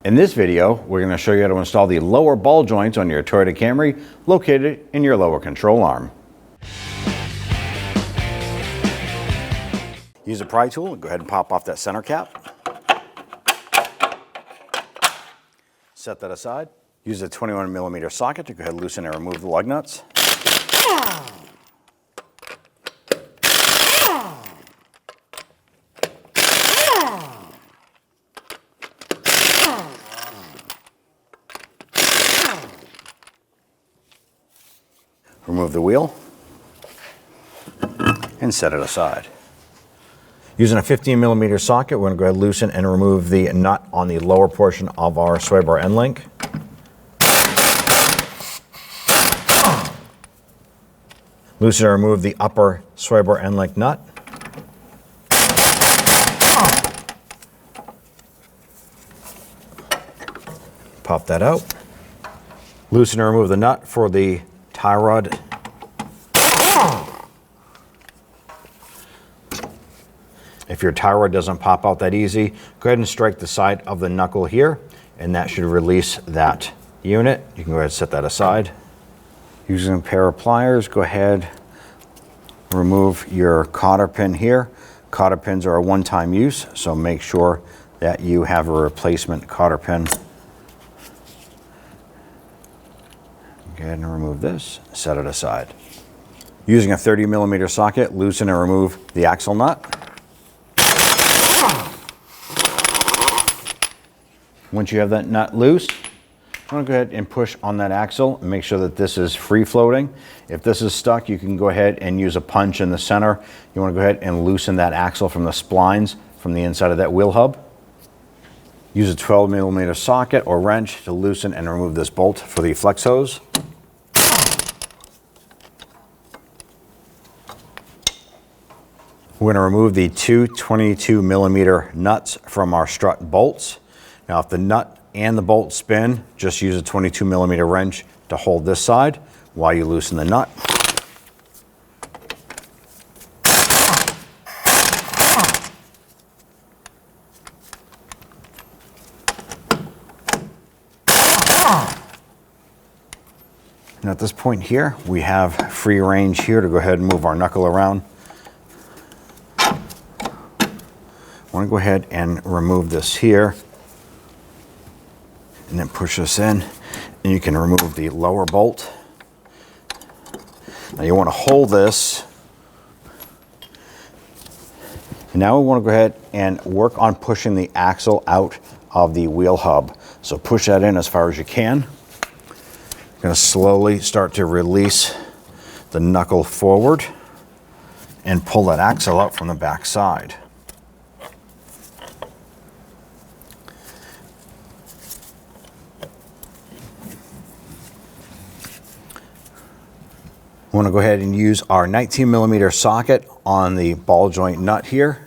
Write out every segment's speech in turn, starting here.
In this video, we're going to show you how to install the lower ball joints on your Toyota Camry located in your lower control arm. Use a pry tool and go ahead and pop off that center cap. Set that aside. Use a 21mm socket to go ahead and loosen and remove the lug nuts. Remove the wheel and set it aside. Using a 15mm socket, we're going to go ahead and loosen and remove the nut on the lower portion of our sway bar end link. Loosen and remove the upper sway bar end link nut. Pop that out. Loosen and remove the nut for the tie rod. If your tie rod doesn't pop out that easy, go ahead and strike the side of the knuckle here, and that should release that unit. You can go ahead and set that aside. Using a pair of pliers, go ahead, remove your cotter pin here. Cotter pins are a one-time use, so make sure that you have a replacement cotter pin. Go ahead and remove this, set it aside. Using a 30mm socket, loosen and remove the axle nut. Once you have that nut loose, I'm going to go ahead and push on that axle and make sure that this is free floating. If this is stuck, you can go ahead and use a punch in the center. You want to go ahead and loosen that axle from the splines from the inside of that wheel hub. Use a 12mm socket or wrench to loosen and remove this bolt for the flex hose. We're going to remove the two 22mm nuts from our strut bolts. Now, if the nut and the bolt spin, just use a 22mm wrench to hold this side while you loosen the nut. And at this point here, we have free range here to go ahead and move our knuckle around. I want to go ahead and remove this here and then push this in, and you can remove the lower bolt. Now you want to hold this, and now we want to go ahead and work on pushing the axle out of the wheel hub. So push that in as far as you can. You're going to slowly start to release the knuckle forward and pull that axle out from the back side. We want to go ahead and use our 19mm socket on the ball joint nut here.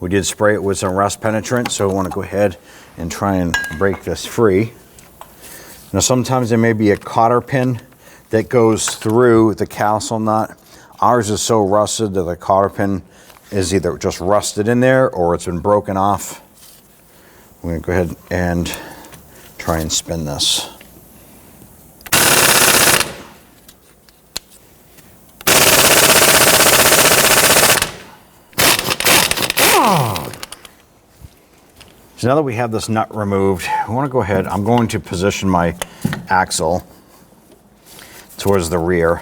We did spray it with some rust penetrant, so we want to go ahead and try and break this free. Now sometimes there may be a cotter pin that goes through the castle nut. Ours is so rusted that the cotter pin is either just rusted in there or it's been broken off. We're going to go ahead and try and spin this. So now that we have this nut removed, we want to go ahead, I'm going to position my axle towards the rear.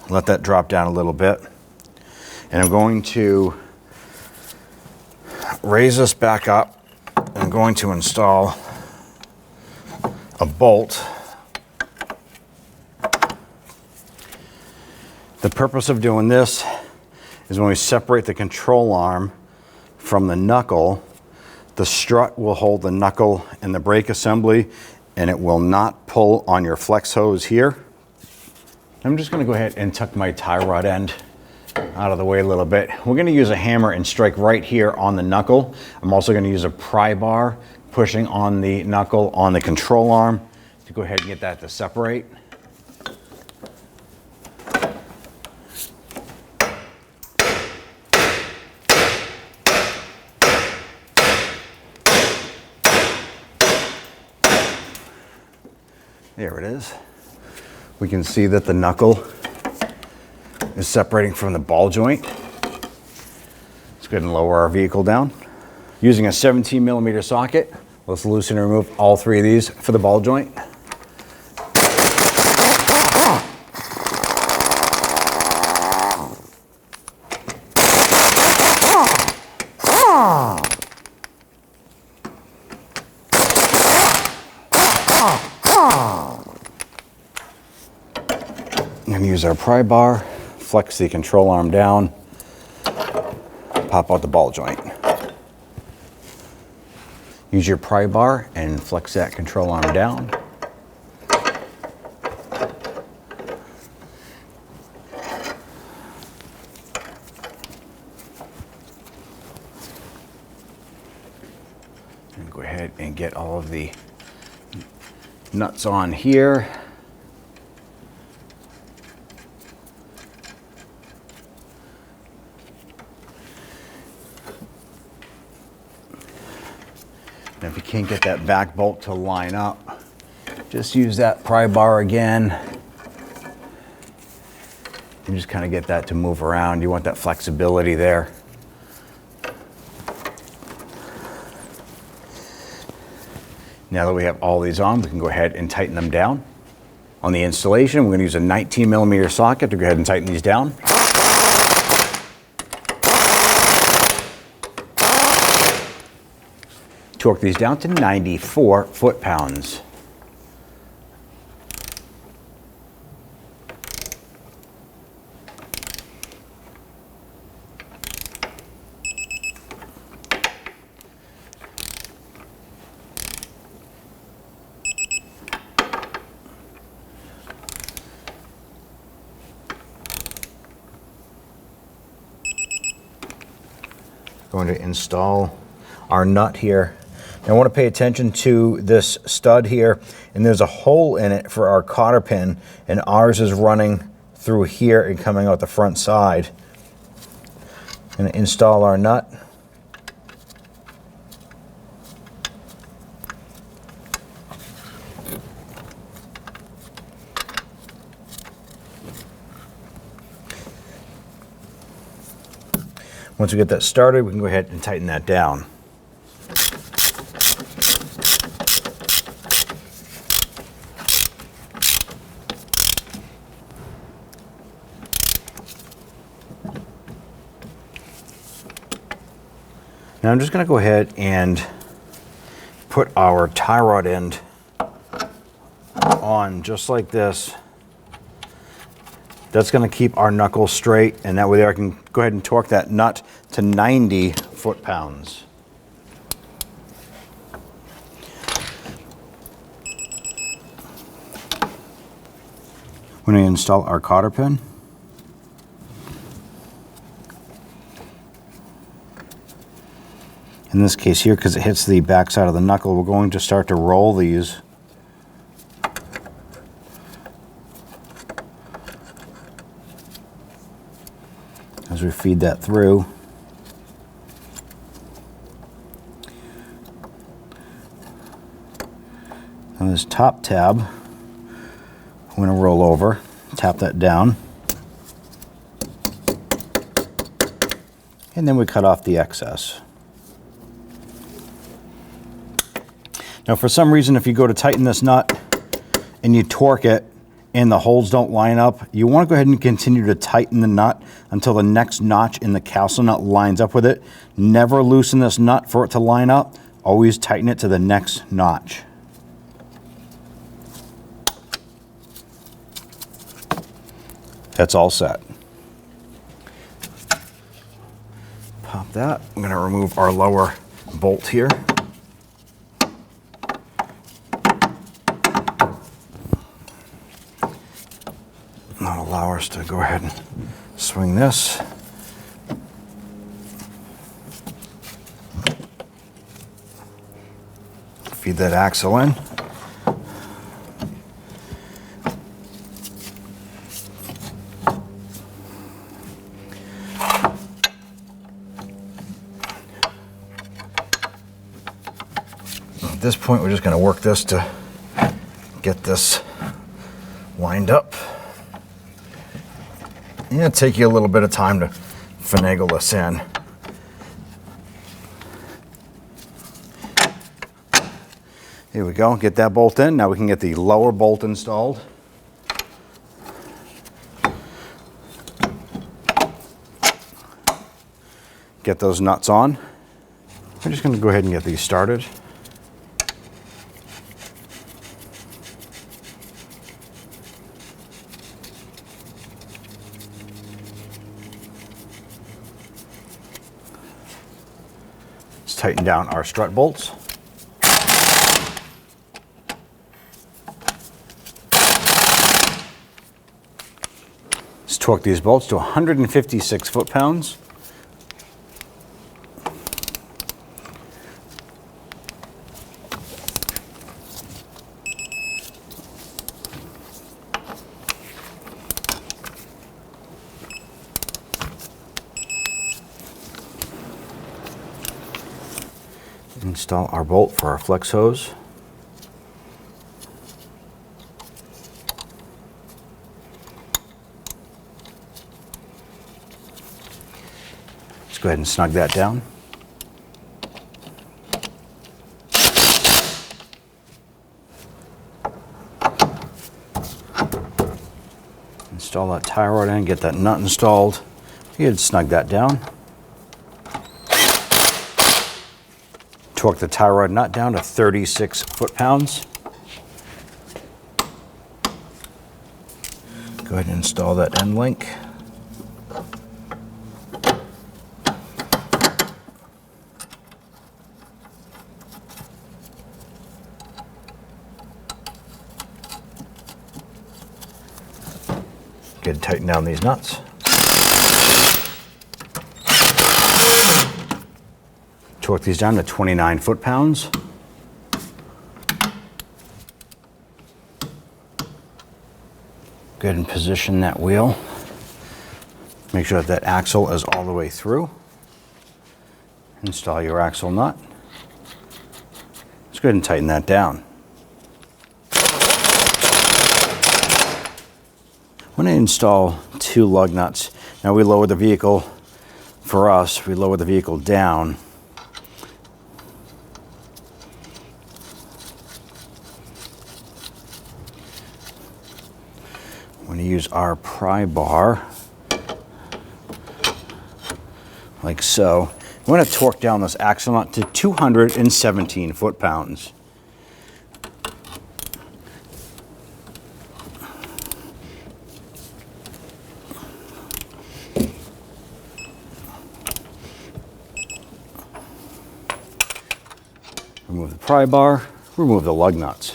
Let that drop down a little bit. And I'm going to raise this back up. I'm going to install a bolt. The purpose of doing this is when we separate the control arm from the knuckle, the strut will hold the knuckle and the brake assembly, and it will not pull on your flex hose here. I'm just going to go ahead and tuck my tie rod end out of the way a little bit. We're going to use a hammer and strike right here on the knuckle. I'm also going to use a pry bar pushing on the knuckle on the control arm to go ahead and get that to separate. There it is. We can see that the knuckle is separating from the ball joint. Let's go ahead and lower our vehicle down. Using a 17mm socket, let's loosen and remove all three of these for the ball joint. And use our pry bar, flex the control arm down, pop out the ball joint. Use your pry bar and flex that control arm down. And go ahead and get all of the nuts on here. And if you can't get that back bolt to line up, just use that pry bar again. And just kind of get that to move around. You want that flexibility there. Now that we have all these on, we can go ahead and tighten them down. On the installation, we're going to use a 19mm socket to go ahead and tighten these down. Torque these down to 94 foot-pounds. Going to install our nut here. I want to pay attention to this stud here, and there's a hole in it for our cotter pin, and ours is running through here and coming out the front side. I'm going to install our nut. Once we get that started, we can go ahead and tighten that down. Now I'm just going to go ahead and put our tie rod end on just like this. That's going to keep our knuckle straight, and that way there I can go ahead and torque that nut to 90 foot-pounds. We're going to install our cotter pin. In this case here, because it hits the back side of the knuckle, we're going to start to roll these. As we feed that through. On this top tab, I'm going to roll over, tap that down, and then we cut off the excess. Now for some reason, if you go to tighten this nut and you torque it and the holes don't line up, you want to go ahead and continue to tighten the nut until the next notch in the castle nut lines up with it. Never loosen this nut for it to line up. Always tighten it to the next notch. That's all set. Pop that. I'm going to remove our lower bolt here. That'll allow us to go ahead and swing this. Feed that axle in. At this point, we're just going to work this to get this lined up. And it'll take you a little bit of time to finagle this in. Here we go, get that bolt in. Now we can get the lower bolt installed. Get those nuts on. I'm just going to go ahead and get these started. Let's tighten down our strut bolts. Let's torque these bolts to 156 foot-pounds. Install our bolt for our flex hose. Let's go ahead and snug that down. Install that tie rod in, get that nut installed. You can snug that down. Torque the tie rod nut down to 36 foot-pounds. Go ahead and install that end link. Get to tighten down these nuts. Torque these down to 29 foot-pounds. Go ahead and position that wheel. Make sure that that axle is all the way through. Install your axle nut. Let's go ahead and tighten that down. When I install two lug nuts, now we lower the vehicle, for us, we lower the vehicle down. We're going to use our pry bar, like so. We want to torque down this axle nut to 217 foot-pounds. Remove the pry bar, remove the lug nuts.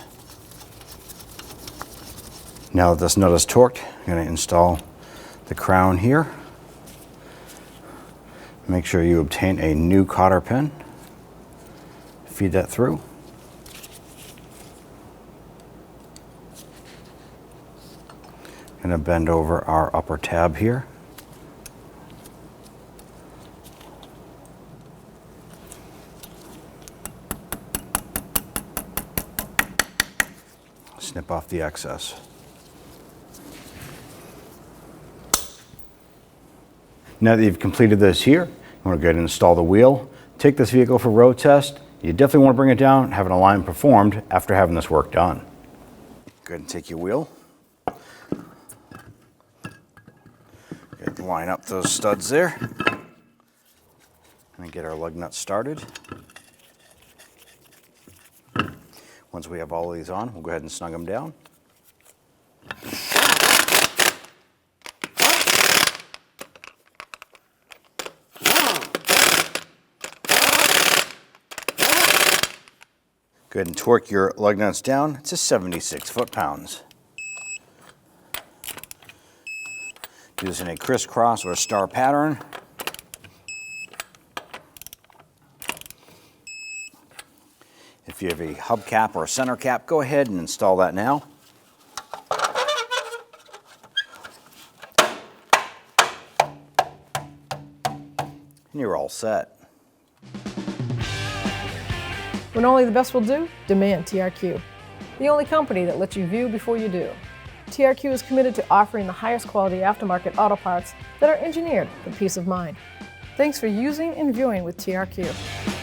Now that this nut is torqued, I'm going to install the crown here. Make sure you obtain a new cotter pin. Feed that through. Going to bend over our upper tab here. Snip off the excess. Now that you've completed this here, you want to go ahead and install the wheel. Take this vehicle for road test. You definitely want to bring it down and have an alignment performed after having this work done. Go ahead and take your wheel. Line up those studs there. And get our lug nuts started. Once we have all of these on, we'll go ahead and snug them down. Go ahead and torque your lug nuts down to 76 foot-pounds. Do this in a crisscross or a star pattern. If you have a hubcap or a center cap, go ahead and install that now. And you're all set. When only the best will do, demand TRQ. the only company that lets you view before you do. TRQ is committed to offering the highest quality aftermarket auto parts that are engineered for peace of mind. Thanks for using and viewing with TRQ.